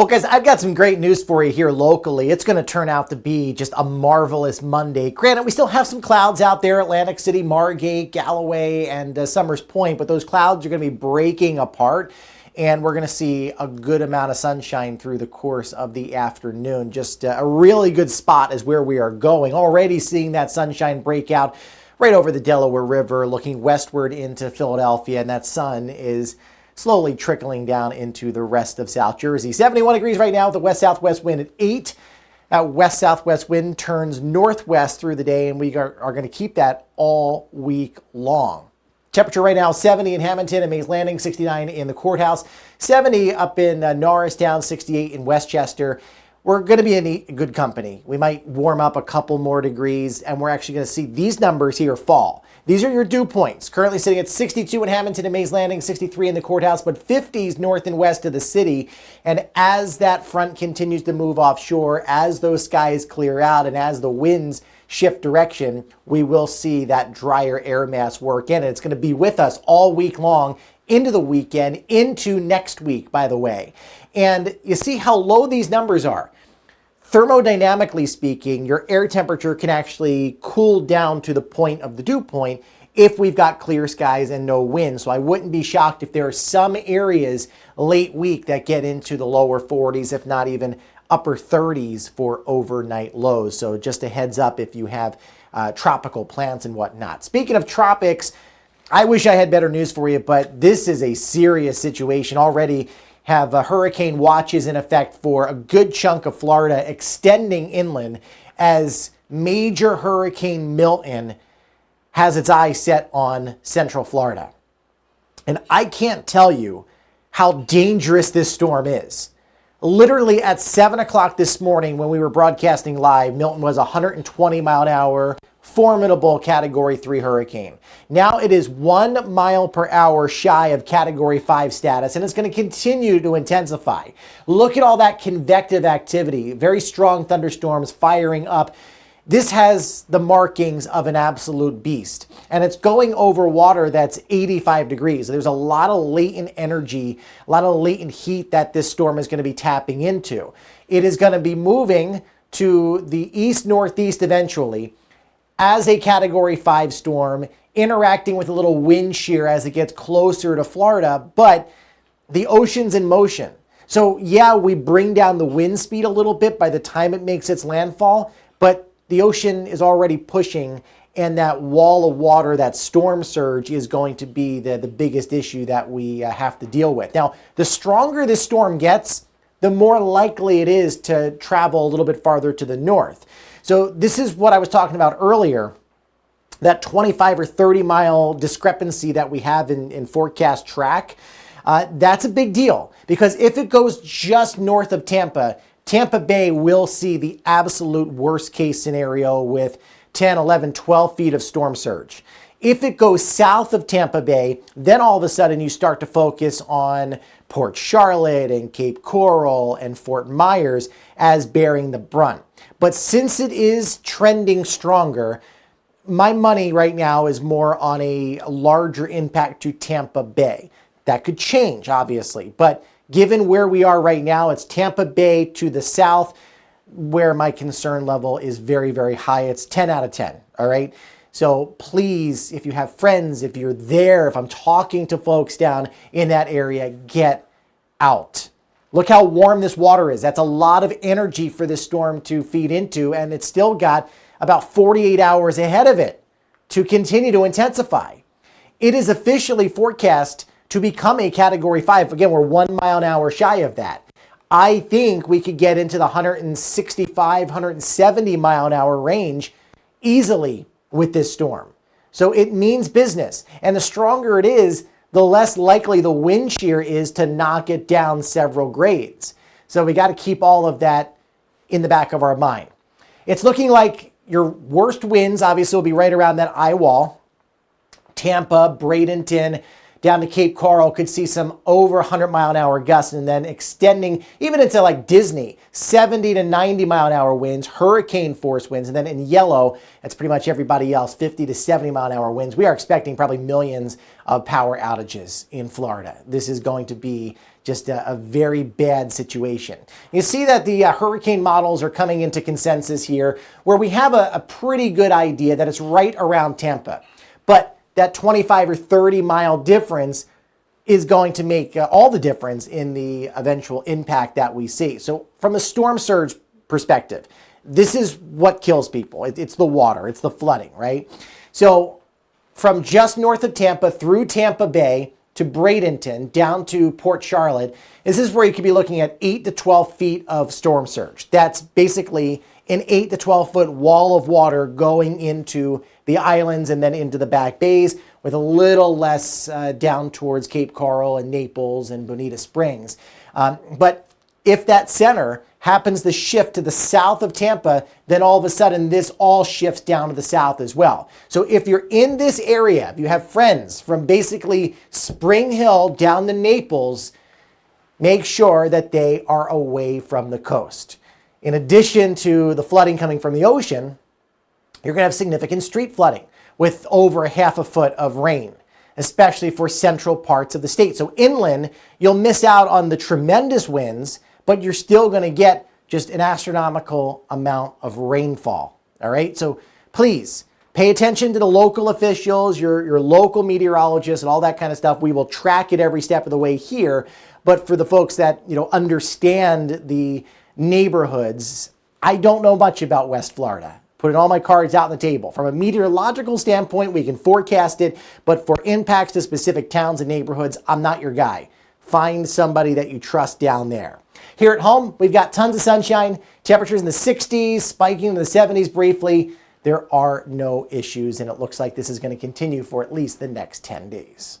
Well, guys, I've got some great news for you here locally. It's going to turn out to be just a marvelous Monday. Granted, we still have some clouds out there, Atlantic City, Margate, Galloway, and Summers Point, but those clouds are going to be breaking apart, and we're going to see a good amount of sunshine through the course of the afternoon. Just a really good spot is where we are going. Already seeing that sunshine break out right over the Delaware River, looking westward into Philadelphia, and that sun is slowly trickling down into the rest of South Jersey. 71 degrees right now with the west-southwest wind at 8. That west-southwest wind turns northwest through the day, and we are going to keep that all week long. Temperature right now, 70 in Hamilton and Mays Landing, 69 in the courthouse, 70 up in Norristown, 68 in Westchester. We're going to be in good company. We might warm up a couple more degrees, and we're actually going to see these numbers here fall. These are your dew points. Currently sitting at 62 in Hamilton and Mays Landing, 63 in the courthouse, but 50s north and west of the city. And as that front continues to move offshore, as those skies clear out, and as the winds shift direction, we will see that drier air mass work in. And it's going to be with us all week long, into the weekend, into next week, by the way. And you see how low these numbers are. Thermodynamically speaking, your air temperature can actually cool down to the point of the dew point if we've got clear skies and no wind. So I wouldn't be shocked if there are some areas late week that get into the lower 40s, if not even upper 30s for overnight lows. So just a heads up if you have tropical plants and whatnot. Speaking of tropics, I wish I had better news for you, but this is a serious situation. Already have hurricane watches in effect for a good chunk of Florida, extending inland as major Hurricane Milton has its eyes set on Central Florida. And I can't tell you how dangerous this storm is. Literally at 7 o'clock this morning when we were broadcasting live, Milton was 120 mile an hour, formidable Category 3 hurricane. Now it is 1 mile per hour shy of Category 5 status, and it's going to continue to intensify. Look at all that convective activity, very strong thunderstorms firing up. This has the markings of an absolute beast, and it's going over water that's 85 degrees. There's a lot of latent energy, a lot of latent heat that this storm is going to be tapping into. It is going to be moving to the east-northeast eventually as a Category 5 storm, interacting with a little wind shear as it gets closer to Florida, but the ocean's in motion. So yeah, we bring down the wind speed a little bit by the time it makes its landfall, but the ocean is already pushing, and that wall of water, that storm surge, is going to be the biggest issue that we have to deal with. Now, the stronger this storm gets, the more likely it is to travel a little bit farther to the north. So this is what I was talking about earlier, that 25 or 30 mile discrepancy that we have in forecast track. That's a big deal, because if it goes just north of Tampa, Tampa Bay will see the absolute worst case scenario with 10, 11, 12 feet of storm surge. If it goes south of Tampa Bay, then all of a sudden you start to focus on Port Charlotte and Cape Coral and Fort Myers as bearing the brunt. But since it is trending stronger, my money right now is more on a larger impact to Tampa Bay. That could change, obviously, but given where we are right now, it's Tampa Bay to the south where my concern level is very, very high. It's 10 out of 10, all right? So please, if you have friends, if you're there, if I'm talking to folks down in that area, get out. Look how warm this water is. That's a lot of energy for this storm to feed into, and it's still got about 48 hours ahead of it to continue to intensify. It is officially forecast to become a Category 5. Again, we're 1 mile an hour shy of that. I think we could get into the 165, 170 mile an hour range easily with this storm. So it means business. And the stronger it is, the less likely the wind shear is to knock it down several grades. So we got to keep all of that in the back of our mind. It's looking like your worst winds obviously will be right around that eye wall. Tampa, Bradenton, down to Cape Coral could see some over 100 mile an hour gusts, and then extending even into like Disney, 70 to 90 mile an hour winds, hurricane force winds. And then in yellow, that's pretty much everybody else, 50 to 70 mile an hour winds. We are expecting probably millions of power outages in Florida. This is going to be just a very bad situation. You see that the hurricane models are coming into consensus here, where we have a pretty good idea that it's right around Tampa. But that 25 or 30 mile difference is going to make all the difference in the eventual impact that we see. So from a storm surge perspective, this is what kills people. It's the water, it's the flooding, right? So from just north of Tampa through Tampa Bay to Bradenton down to Port Charlotte, this is where you could be looking at 8 to 12 feet of storm surge. That's basically an 8 to 12 foot wall of water going into the islands and then into the back bays, with a little less down towards Cape Coral and Naples and Bonita Springs. But if that center happens to shift to the south of Tampa, then all of a sudden this all shifts down to the south as well. So if you're in this area, if you have friends from basically Spring Hill down to Naples, make sure that they are away from the coast. In addition to the flooding coming from the ocean, you're going to have significant street flooding with over half a foot of rain, especially for central parts of the state. So inland, you'll miss out on the tremendous winds, but you're still going to get just an astronomical amount of rainfall. All right, so please pay attention to the local officials, your local meteorologists, and all that kind of stuff. We will track it every step of the way here. But for the folks that understand the neighborhoods, I don't know much about West Florida. Putting all my cards out on the table. From a meteorological standpoint, we can forecast it, but for impacts to specific towns and neighborhoods, I'm not your guy. Find somebody that you trust down there. Here at home, we've got tons of sunshine, temperatures in the 60s, spiking into the 70s briefly. There are no issues, and it looks like this is going to continue for at least the next 10 days.